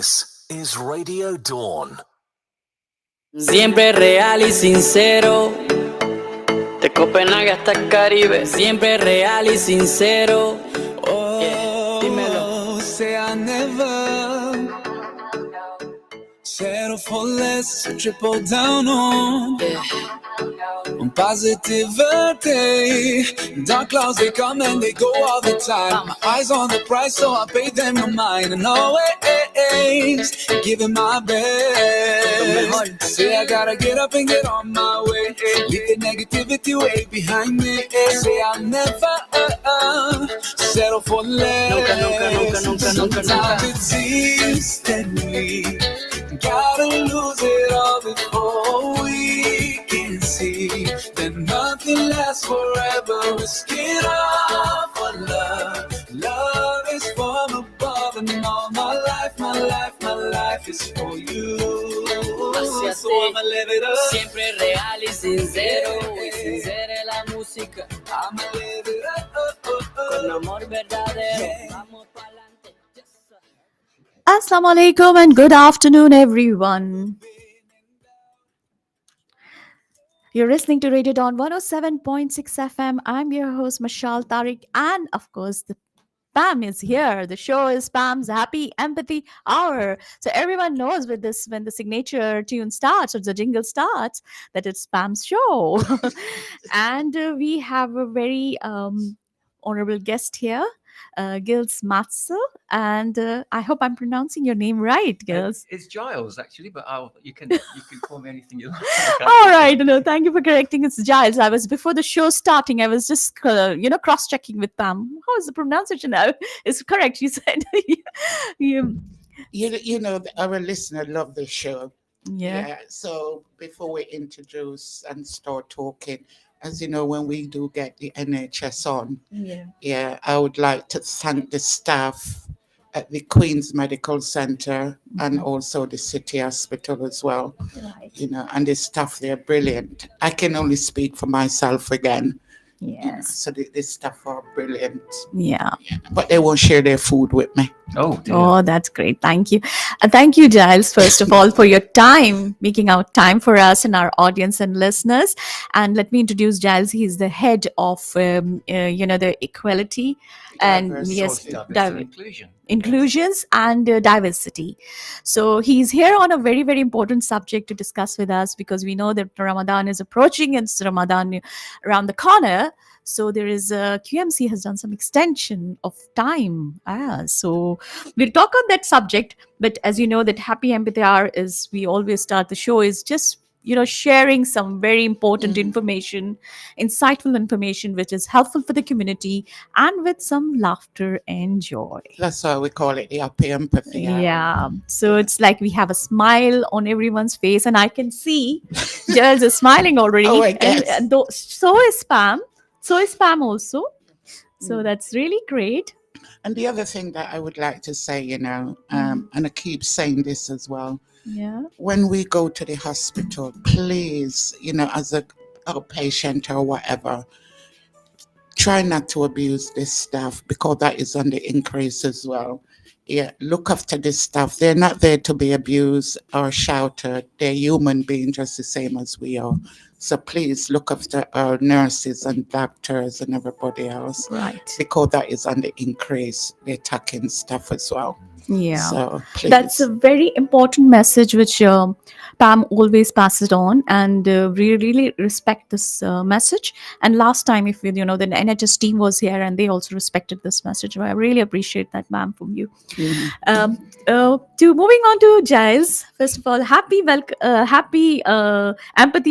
This is Radio Dawn. Siempre real y sincero, de Copenhague hasta el Caribe. Siempre real y sincero. Oh, dímelo. Say I never settle for less, triple down on positivity. Dark clouds, they come and they go all the time. My eyes on the prize, so I pay them no mind. And always giving my best. Say I gotta get up and get on my way. Leave the negativity way behind me. Say I'll never settle for less. Sometimes it seems that we gotta lose it all before we can see that nothing lasts forever. Risk it all for love. Love is from above, and all my life is for you. So I'ma live it up. Siempre real y sincero, y sincera es la música. I'ma live it up. Con amor verdadero, vamos pa'lante. Assalamu alaikum and good afternoon, everyone. You're listening to Radio Dawn 107.6 FM. I'm your host, Mashal Tariq, and of course, the Pam is here. The show is Pam's Happy Empathy Hour. So everyone knows with this, when the signature tune starts or the jingle starts, that it's Pam's show. And we have a very honorable guest here, Gils Matzel, and I hope I'm pronouncing your name right, Gils. It's Giles, actually, but you can call me anything you like. All right, no, thank you for correcting. It's Giles. I was before the show starting. I was just cross-checking with Pam. How is the pronunciation now? It's correct. You said You know, our listener love the show. Yeah. So before we introduce and start talking, as you know, when we do get the NHS on, I would like to thank the staff at the Queen's Medical Centre and also the City Hospital as well. Right. You know, and the staff, they're brilliant. I can only speak for myself again. Yes. So the staff are brilliant. Yeah. But they won't share their food with me. Oh, dear. Oh, that's great. Thank you. Thank you, Giles, first of all, for your time, making out time for us and our audience and listeners. And let me introduce Giles. He's the head of, the equality and inclusions and diversity. So he's here on a very, very important subject to discuss with us, because we know that Ramadan is approaching and it's Ramadan around the corner. So there is QMC has done some extension of time. So we'll talk on that subject. But as you know, that Happy Empathy Hour is, we always start the show is just, sharing some very important information, insightful information, which is helpful for the community and with some laughter and joy. That's why we call it the Happy Empathy Hour. Yeah. So it's like we have a smile on everyone's face, and I can see Giles is smiling already. Oh, I guess. And so is Pam. So is Pam also. So that's really great. And the other thing that I would like to say, and I keep saying this as well, when we go to the hospital, please, as a patient or whatever, try not to abuse this staff, because that is on the increase as well. Yeah, look after this staff. They're not there to be abused or shouted. They're human beings just the same as we are. So please look after our nurses and doctors and everybody else. Right. Because that is on the increase. They're attacking staff as well. Yeah. So please. That's a very important message which Pam always passes on, and we really respect this message. And last time, if the NHS team was here, and they also respected this message. I really appreciate that, ma'am, from you. To moving on to Giles, first of all, happy Empathy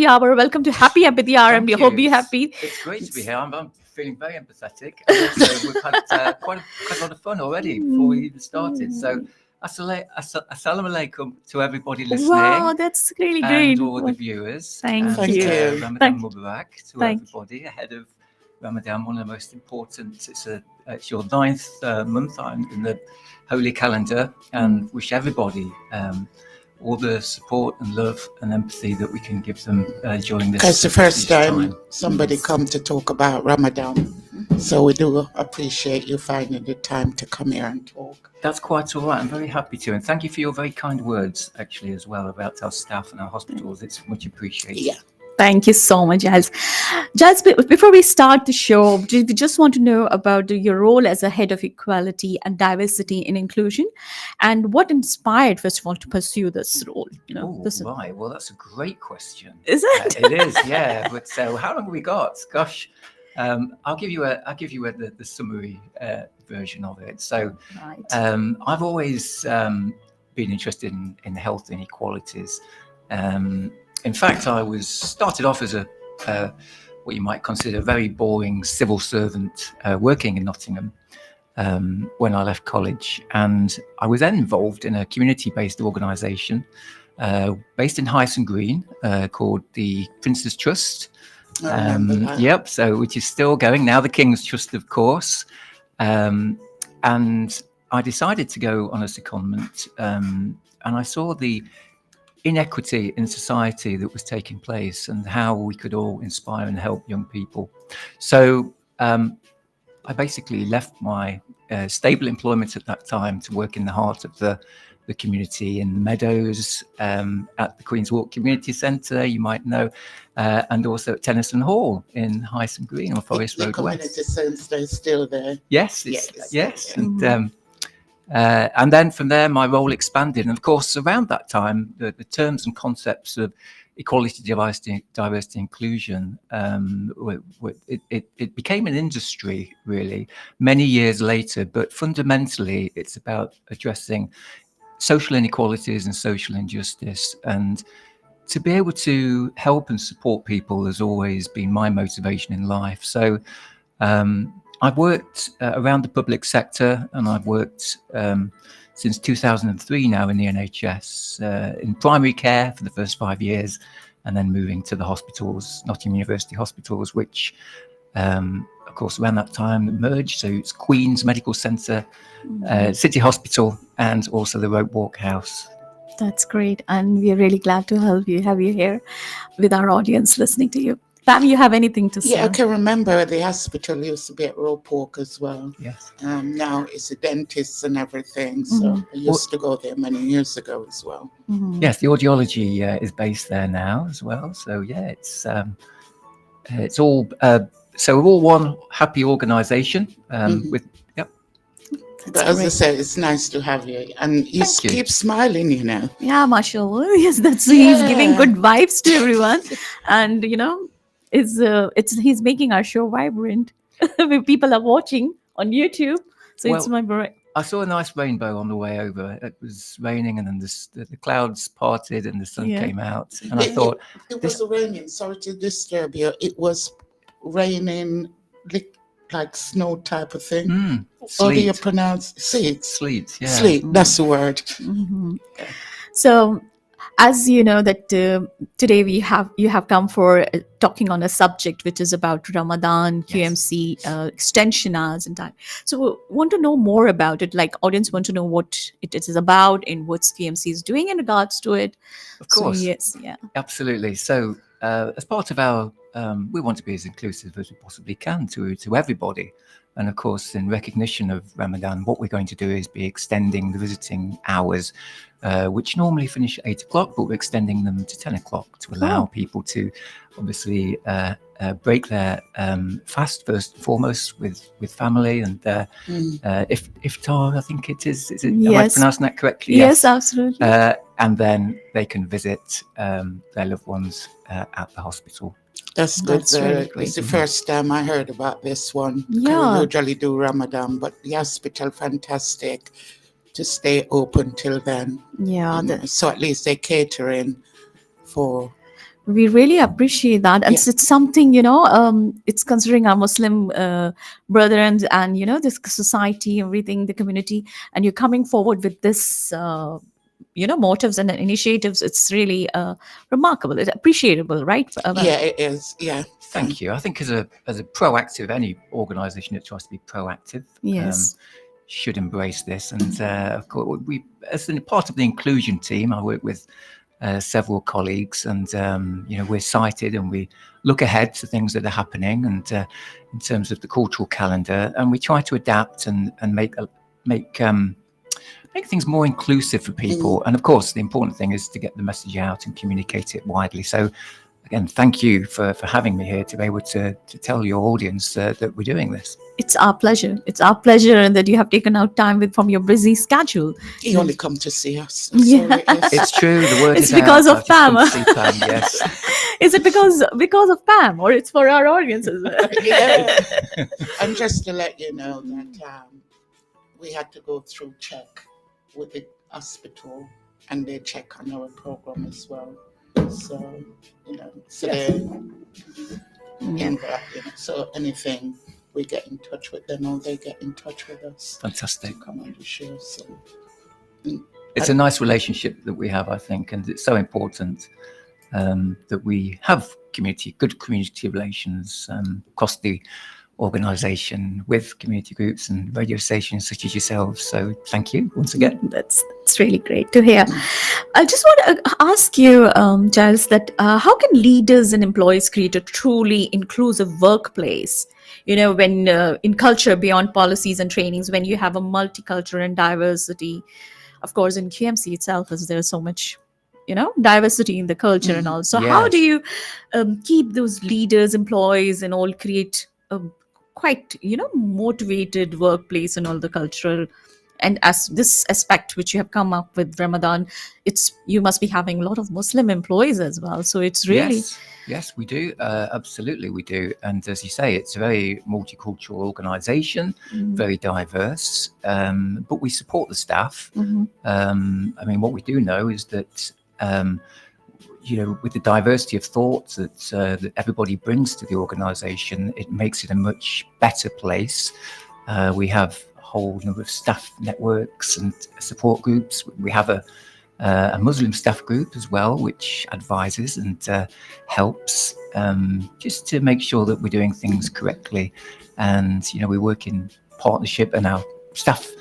Hour. Welcome to Happy Empathy Hour, and we hope you're happy. It's great to be here. I'm feeling very empathetic. And also, we've had quite a lot of fun already before we even started. So, assalamu alaikum to everybody listening. Wow, that's really great. And all the viewers. Thank you. Ramadan Mubarak to everybody ahead of Ramadan, one of the most important. It's your 9th month in the holy calendar, and wish everybody all the support and love and empathy that we can give them during this. Because the first time time. somebody come to talk about Ramadan, so we do appreciate you finding the time to come here and talk. That's quite all right. I'm very happy to. And thank you for your very kind words, actually, as well, about our staff and our hospitals. It's much appreciated. Yeah. Thank you so much, Giles. Giles, before we start the show, we just want to know about your role as a head of equality and diversity and inclusion, and what inspired, first of all, to pursue this role. Right. Well, that's a great question. Is it? It is, yeah. But so, how long have we got? Gosh, I'll give you the summary version of it. So, Right. I've always been interested in health inequalities. In fact, I started off as a what you might consider a very boring civil servant working in Nottingham when I left college, and I was then involved in a community-based organisation based in Hyson Green called the Prince's Trust. I remember that. Yep. So, which is still going now, the King's Trust, of course. And I decided to go on a secondment, and I saw the inequity in society that was taking place and how we could all inspire and help young people. So I basically left my stable employment at that time to work in the heart of the community in Meadows, at the Queen's Walk Community Centre, you might know, and also at Tennyson Hall in Hyson Green on Forest The Road community West. centre is still there. Yes, Yes. yes. And then from there, my role expanded. And of course, around that time, the terms and concepts of equality, diversity, inclusion, it became an industry, really, many years later. But fundamentally, it's about addressing social inequalities and social injustice. And to be able to help and support people has always been my motivation in life. So I've worked around the public sector, and I've worked since 2003 now in the NHS in primary care for the first 5 years, and then moving to the hospitals, Nottingham University Hospitals, which, of course, around that time merged. So it's Queen's Medical Centre, City Hospital, and also the Rope Walk House. That's great, and we're really glad to have you here with our audience listening to you. Pam, you have anything to say? Yeah, I can remember the hospital used to be at Rope Walk as well. Yes. Now it's a dentist and everything. So I used to go there many years ago as well. Mhm. Yes, the audiology is based there now as well. So yeah, it's all so we're all one happy organisation with. Yep. But as I said, it's nice to have you, and you Thank you. keep smiling. Yeah, mashallah. Yes, he's giving good vibes to everyone, and he's making our show vibrant. People are watching on YouTube, so it's Well, my I saw a nice rainbow on the way over. It was raining, and then the clouds parted, and the sun Yeah. came out. And I thought, It was raining. Sorry to disturb you. It was raining like snow type of thing. How do you sleet, pronounce sleet? sleet, yeah. Sleet. That's the word. Mhm. So, as you know that today you have come for talking on a subject which is about Ramadan, QMC, extension hours and time. So want to know more about it, like audience want to know what it is about and what QMC is doing in regards to it. Of course. So, yes, yeah. Absolutely. So, as part of our, we want to be as inclusive as we possibly can to everybody. And of course, in recognition of Ramadan, what we're going to do is be extending the visiting hours, which normally finish at 8 o'clock, but we're extending them to 10 o'clock to allow people to obviously break their fast first and foremost with family, and iftar, I think it is. Is it? Am I Yes. pronouncing that correctly? Yes, absolutely. And then they can visit their loved ones at the hospital. That's good. That's really great. It's the first time I heard about this one. Yeah. We usually do Ramadan, but the hospital, fantastic to stay open till then. Yeah, So at least they catering for. we really appreciate that, and Yeah. it's something it's considering our Muslim brethren and this society, everything, the community, and you're coming forward with this motives and initiatives. It's really remarkable. It's appreciable, right? Yeah, it is. Yeah. Thank you. I think as a proactive, any organisation that tries to be proactive, Yes. should embrace this. And of course, we, as a part of the inclusion team, I work with several colleagues, and we're cited and we look ahead to things that are happening, and in terms of the cultural calendar, and we try to adapt and make things more inclusive for people. And of course, the important thing is to get the message out and communicate it widely. So again, thank you for having me here to be able to tell your audience that we're doing this. It's our pleasure. It's our pleasure, and that you have taken out time from your busy schedule. He only come to see us. Yeah. It's true. The word It's is because out. of Pam. I've just come to see Pam, yes. Is it because of Pam, or it's for our audiences? Yeah. And just to let you know that we had to go through check with the hospital, and they check on our program as well. So, so anything, we get in touch with them, or they get in touch with us. Fantastic. To come on the show. So, it's a nice relationship that we have, I think, and it's so important that we have good community relations across the organisation with community groups and radio stations such as yourselves. So thank you once again. That's really great to hear. I just want to ask you, Giles, that how can leaders and employees create a truly inclusive workplace? When in culture beyond policies and trainings, when you have a multicultural and diversity, of course, in QMC itself, as there's so much, diversity in the culture and all. So how do you keep those leaders, employees, and all create a quite, motivated workplace and all the cultural, and as this aspect which you have come up with Ramadan, you must be having a lot of Muslim employees as well. So it's really... Yes, we do. Absolutely, we do. And as you say, it's a very multicultural organisation, very diverse, but we support the staff. What we do know is that with the diversity of thoughts that everybody brings to the organisation, it makes it a much better place. We have a whole number of staff networks and support groups. We have a Muslim staff group as well, which advises and helps just to make sure that we're doing things correctly. And, we work in partnership, and our staff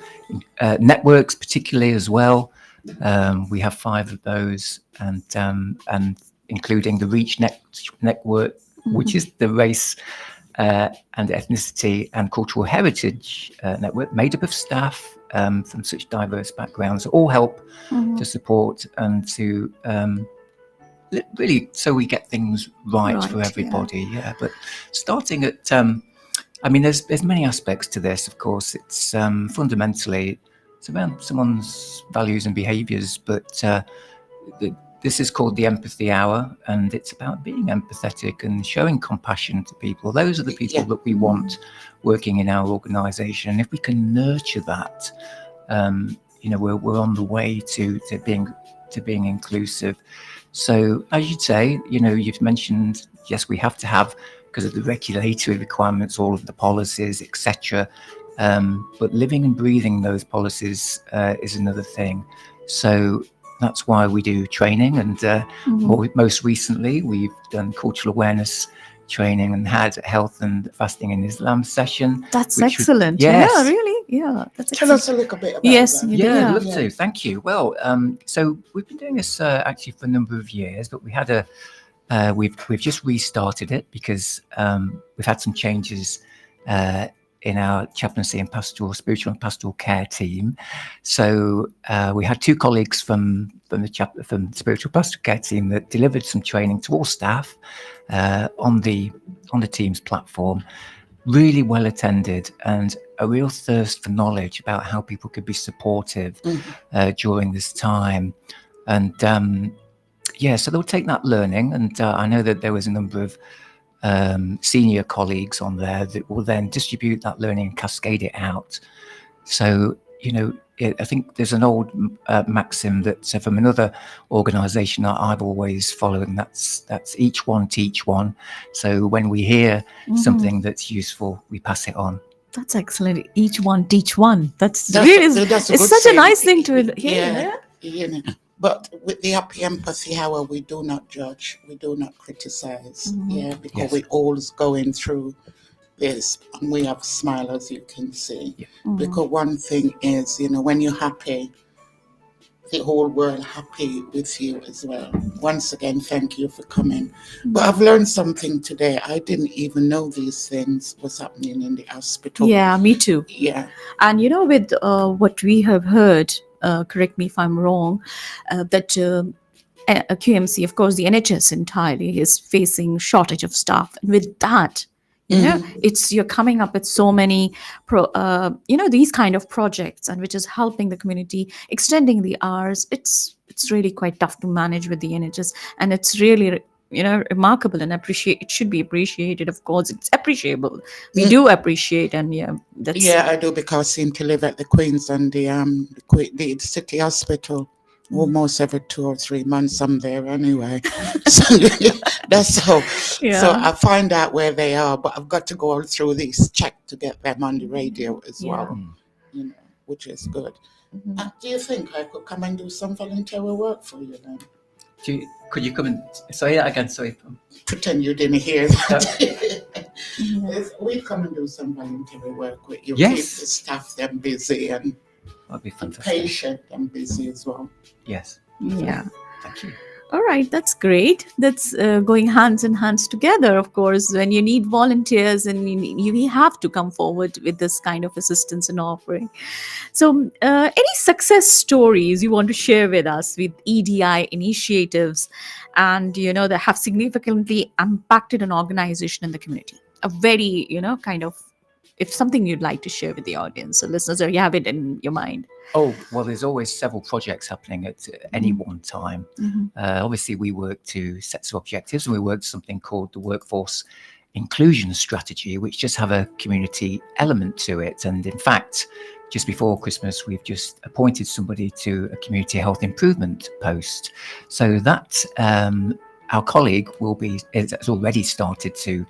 networks particularly as well. We have 5 of those, and including the Reach Network, which is the race and ethnicity and cultural heritage network, made up of staff from such diverse backgrounds, all help to support and to really, so we get things right for everybody. Yeah. But starting at, there's many aspects to this. Of course, it's fundamentally, it's around someone's values and behaviours, but this is called the Empathy Hour, and it's about being empathetic and showing compassion to people. Those are the people that we want working in our organisation. And if we can nurture that, we're on the way to being inclusive. So as you'd say, you've mentioned, yes, we have to have, because of the regulatory requirements, all of the policies, etc. But living and breathing those policies is another thing. So that's why we do training, and most recently we've done cultural awareness training and had health and fasting in Islam session. That's excellent. Yes. Yeah, really. Yeah, that's Tell us a little bit about that. I'd love to. Thank you. Well, so we've been doing this actually for a number of years, but we had we've just restarted it because we've had some changes in our chaplaincy and spiritual and pastoral care team. So we had 2 colleagues from the spiritual pastoral care team that delivered some training to all staff on the team's platform. Really well attended, and a real thirst for knowledge about how people could be supportive during this time. And so they'll take that learning, and I know that there was a number of senior colleagues on there that will then distribute that learning and cascade it out. So, I think there's an old maxim that from another organisation that I've always followed, and that's each one teach one. So when we hear something that's useful, we pass it on. That's excellent. Each one teach one. That's it's such a nice thing to hear. Yeah. But with the Happy Empathy Hour, we do not judge, we do not criticize, because we're always going through this, and we have a smile, as you can see. Yeah. Because one thing is, when you're happy, the whole world happy with you as well. Once again, thank you for coming. But I've learned something today. I didn't even know these things was happening in the hospital. Yeah, me too. Yeah. And with what we have heard, correct me if I'm wrong, that QMC, of course, the NHS entirely is facing shortage of staff. And with that, you're coming up with so many these kind of projects, and which is helping the community, extending the hours. It's really quite tough to manage with the NHS, and it's really remarkable and it should be appreciated. Of course, it's appreciable. We do appreciate, and I do, because I seem to live at the Queen's and the City Hospital. Almost every 2 or 3 months I'm there anyway. So that's how. Yeah. So I find out where they are, but I've got to go all through this check to get them on the radio as well, which is good. Do you think I could come and do some volunteer work for you then? Could you come and say that again? Sorry. Pretend you didn't hear that. We come and do some volunteer work with you. Yes. Keep the staff them busy and That'd be fantastic. patient and busy as well. Yes. Yeah. Thank you. All right, that's great. That's going hands in hands together, of course. When you need volunteers, and you have to come forward with this kind of assistance and offering. So, any success stories you want to share with us with EDI initiatives, and that have significantly impacted an organization in the community? A very kind of, if something you'd like to share with the audience or listeners, or you have it in your mind. Oh, well, there's always several projects happening at any one time. Obviously, we work to sets of objectives, and we work something called the Workforce Inclusion Strategy, which just have a community element to it. And in fact, just before Christmas, we've just appointed somebody to a community health improvement post. So that our colleague has already started to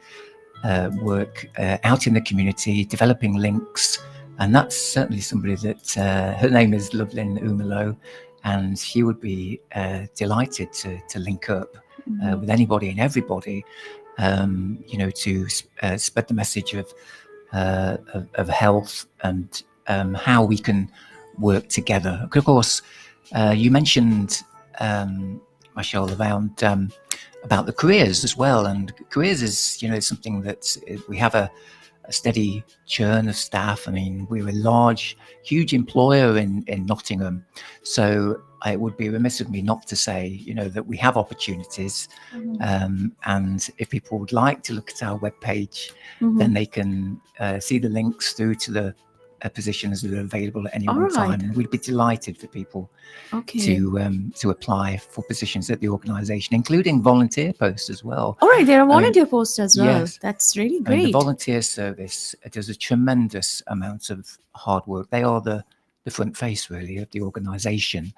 work out in the community, developing links. And that's certainly somebody that her name is Lovelin Umalo, and she would be delighted to link up with anybody and everybody, to spread the message of health and how we can work together. Of course, you mentioned, Michelle, around about the careers as well, and careers is something that we have a steady churn of staff. I mean, we're a huge employer in Nottingham, so it would be remiss of me not to say, that we have opportunities. And if people would like to look at our webpage, then they can see the links through to the positions that are available at any one time. And we'd be delighted for people to apply for positions at the organisation, including volunteer posts as well. All right, there are volunteer posts as well. Yes. That's really great. The volunteer service does a tremendous amount of hard work. They are the front face, really, of the organisation.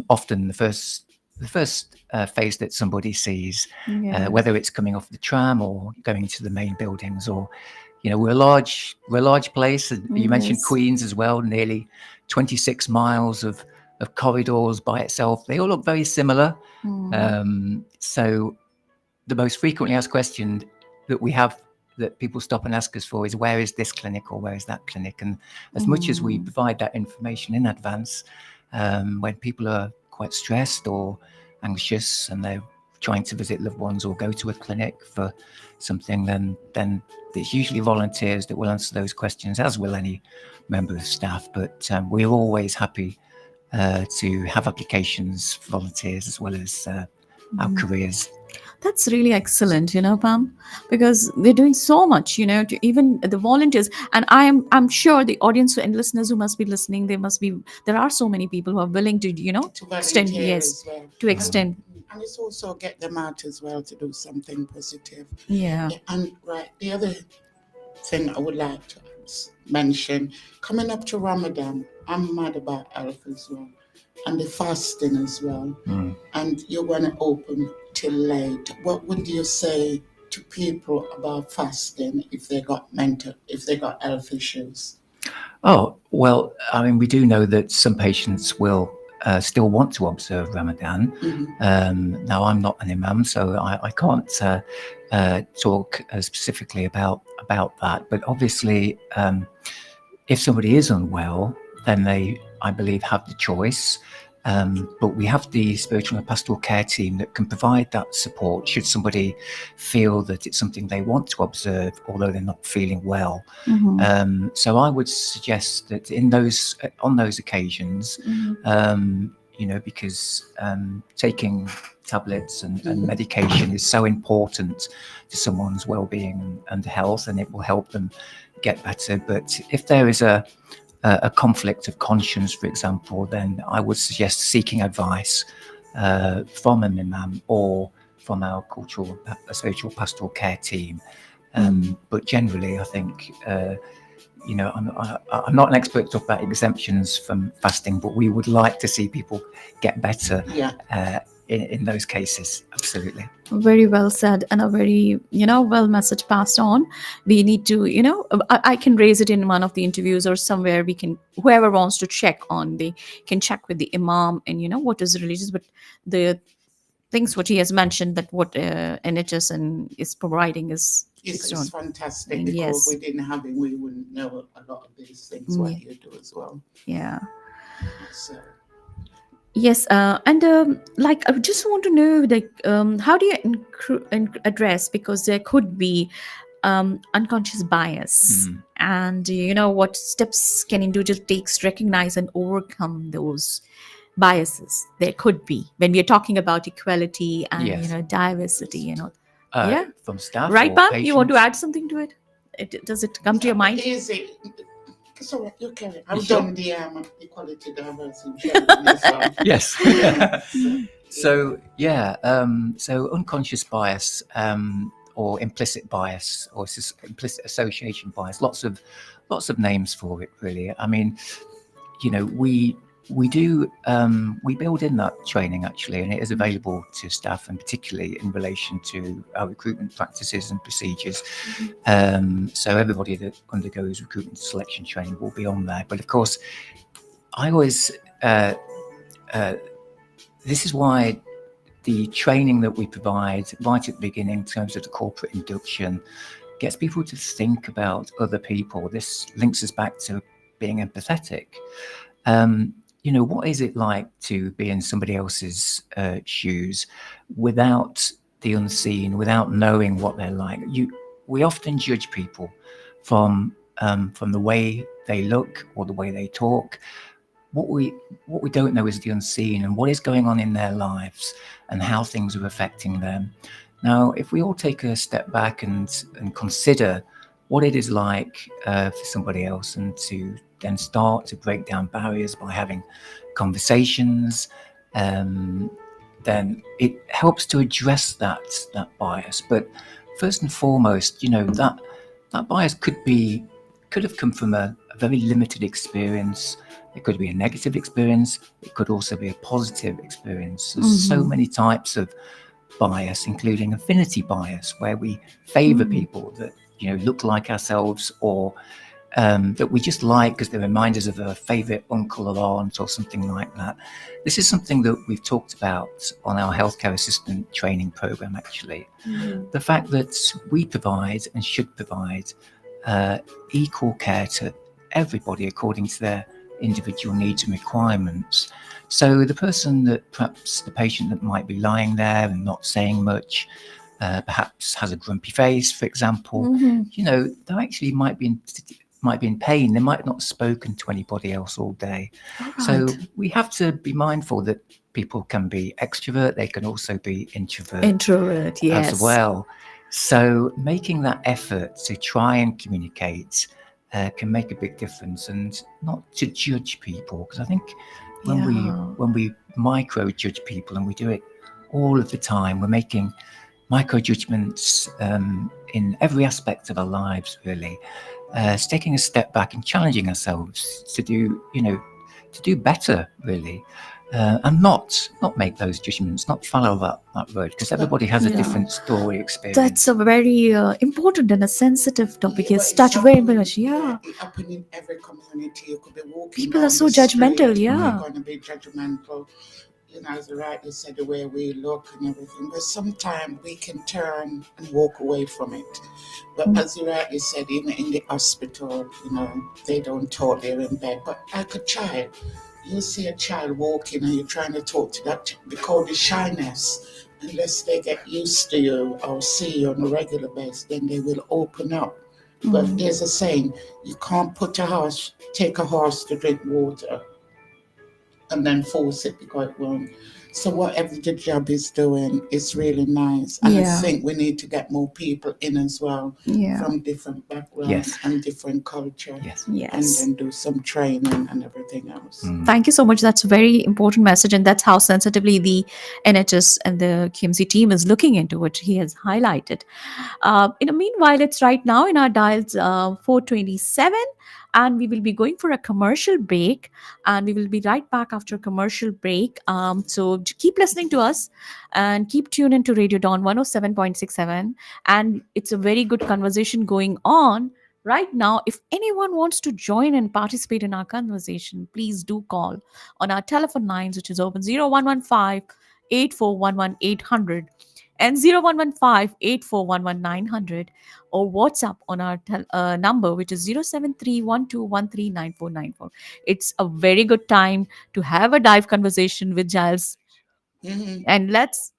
Often the first face that somebody sees, whether it's coming off the tram or going into the main buildings, or we're a large place. You mentioned Queens as well, nearly 26 miles of corridors by itself. They all look very similar. So the most frequently asked question that we have, that people stop and ask us for, is where is this clinic or where is that clinic? And as much as we provide that information in advance, when people are quite stressed or anxious and they're trying to visit loved ones or go to a clinic for something, then there's usually volunteers that will answer those questions, as will any member of staff. But we're always happy to have applications for volunteers as well as our careers. That's really excellent, Pam, because they're doing so much, to even the volunteers. And I'm sure the audience and listeners who must be listening, there are so many people who are willing to, extend, to extend. And it's also get them out as well to do something positive. Yeah. And the other thing I would like to mention, coming up to Ramadan, I'm mad about health as well, and the fasting as well. And you're going to open till late. What would you say to people about fasting if they got health issues? Oh, well, I mean, we do know that some patients will still want to observe Ramadan. Now, I'm not an imam, so I can't talk specifically about about that. But obviously, if somebody is unwell, then they, I believe, have the choice. But we have the spiritual and pastoral care team that can provide that support should somebody feel that it's something they want to observe, although they're not feeling well. So I would suggest that on those occasions, because taking tablets and medication is so important to someone's well-being and health, and it will help them get better. But if there is a conflict of conscience, for example, then I would suggest seeking advice from an imam or from our cultural, spiritual pastoral care team. But generally, I think, I'm not an expert to talk about exemptions from fasting, but we would like to see people get better in those cases. Absolutely. Very well said, and a very, well message passed on. We need to, I can raise it in one of the interviews or somewhere. We can, whoever wants to check on, they can check with the imam and, what is religious, but the things what he has mentioned, that what NHS is providing is it's fantastic, because yes, we didn't have it, we wouldn't know a lot of these things, what you do as well. Yeah. So. Yes, and I just want to know, how do you address, because there could be unconscious bias, and what steps can individuals recognize and overcome those biases there could be when we are talking about equality and diversity, from staff, right, Pam? You want to patients? add something to it? Does it come to your mind? Is it? Sorry, you carry. I've done the equality, diversity as well. Yes. So unconscious bias, or implicit bias, or implicit association bias. Lots of names for it, really. I mean, we do we build in that training, actually, and it is available to staff, and particularly in relation to our recruitment practices and procedures. So everybody that undergoes recruitment selection training will be on there. But of course, I always this is why the training that we provide right at the beginning, in terms of the corporate induction, gets people to think about other people. This links us back to being empathetic. What is it like to be in somebody else's shoes without the unseen, without knowing what they're like? We often judge people from the way they look or the way they talk. What we don't know is the unseen, and what is going on in their lives and how things are affecting them. Now, if we all take a step back and consider what it is like for somebody else, and to then start to break down barriers by having conversations, then it helps to address that bias. But first and foremost, that bias could have come from a very limited experience. It could be a negative experience. It could also be a positive experience. There's so many types of bias, including affinity bias, where we favor people that look like ourselves, or that we just like because they remind us of a favorite uncle or aunt or something like that. This is something that we've talked about on our healthcare assistant training program, actually. The fact that we provide and should provide equal care to everybody according to their individual needs and requirements. So the person that, perhaps the patient that might be lying there and not saying much, perhaps has a grumpy face, for example, they actually might be in pain. They might not have spoken to anybody else all day. Right. So we have to be mindful that people can be extrovert. They can also be introvert, yes, as well. So making that effort to try and communicate can make a big difference, and not to judge people, because I think when we micro judge people, and we do it all of the time, we're making micro judgments in every aspect of our lives, really. Taking a step back and challenging ourselves to do better, really, and not make those judgments, not follow that road, because everybody has a different story experience. That's a very important and a sensitive topic. It's touch very much. It happens in every community. You could be walking. People are so judgmental. You're going to be judgmental. you know, as you rightly said, the way we look and everything, but sometimes we can turn and walk away from it. But as you rightly said, even in the hospital, you know, they don't talk, they're in bed. But like a child, you see a child walking and you're trying to talk to that child, because the shyness, unless they get used to you or see you on a regular basis, then they will open up. But there's a saying, you can't take a horse to drink water and then force it because it won't. So whatever the job is doing is really nice. And I think we need to get more people in as well from different backgrounds and different culture. And then do some training and everything else. Thank you so much. That's a very important message. And that's how sensitively the NHS and the QMC team is looking into it. He has highlighted. Meanwhile, it's right now in our dials 4:27. And we will be going for a commercial break, and we will be right back after a commercial break. So keep listening to us and keep tuned into Radio Dawn 107.67. And it's a very good conversation going on right now. If anyone wants to join and participate in our conversation, please do call on our telephone lines, which is open 0115 8411 800 and 0115 8411 900, or WhatsApp on our number, which is 07312139494. It's a very good time to have a dive conversation with Giles. And let's.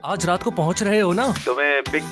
आज रात को पहुंच रहे हो ना? तुम्हें pick